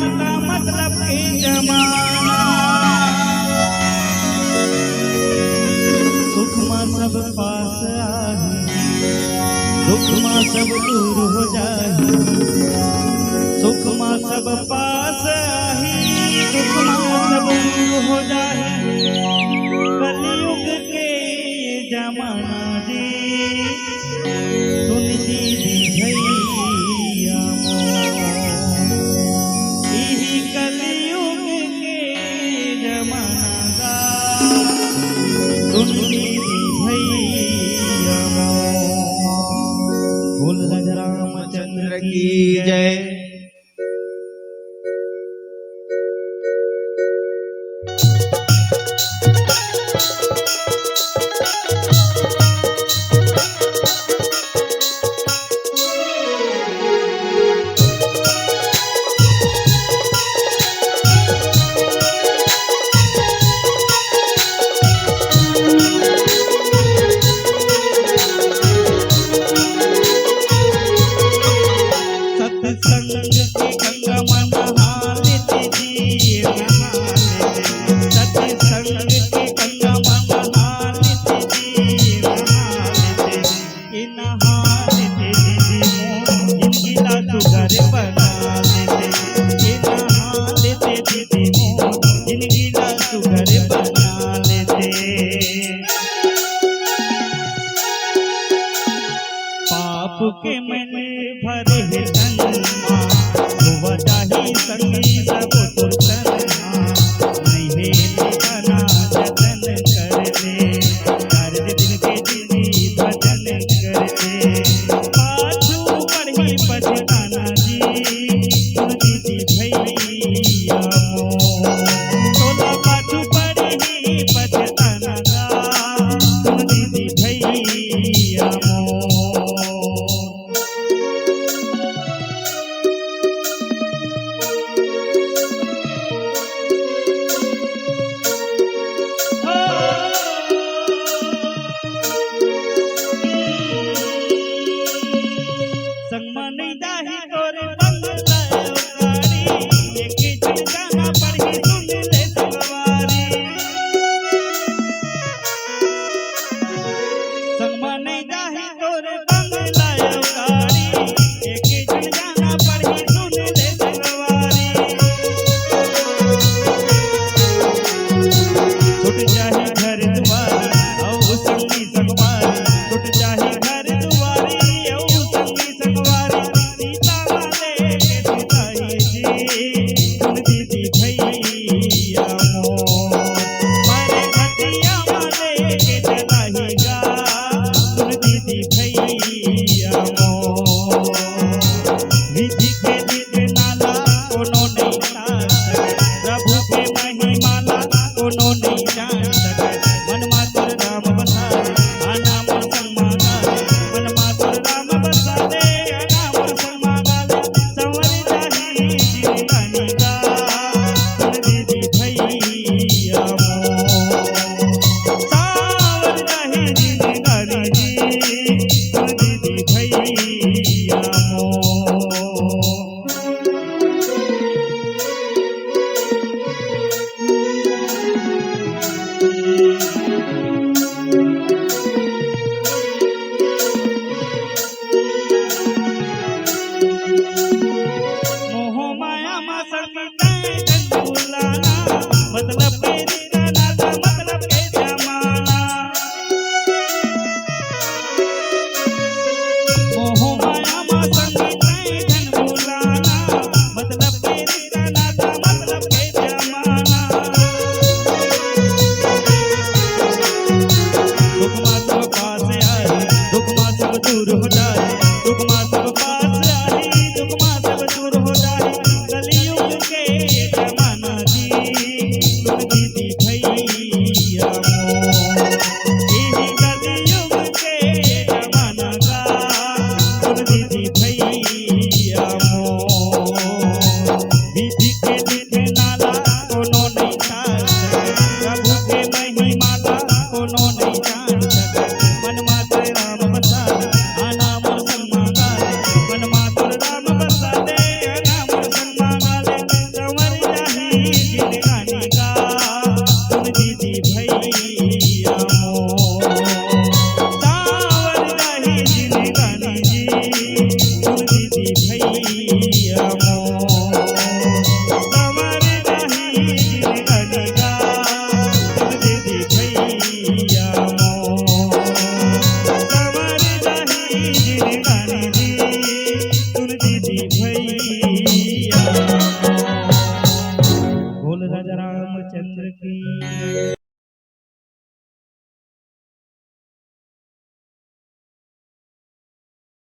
नाता मतलब के जमाना सुख मां सब पास आही दुख मां सब दूर हो जाही सुख मां सब पास आही दुख मां सब दूर हो जाही कलयुग के जमाना जी सुन दीदी भैया यही कलयुग के जमाना गा सुन दीदी भैया बोल रामचंद्र की जय। के मन भरे तनमा वजाही संगी सब तुरतना नहीं ठिकाना जतन कर दे चार दिन के जिंदगी भजन कर दे पाछू पढ़ी पछताना जी सुन दीदी भैया तोला पाछू पढ़ी पछताना सुन दीदी भैया भैया मोर सवर जाही जिंदगानी का दे दे भैया मोर सवर जाही जिंदगानी दी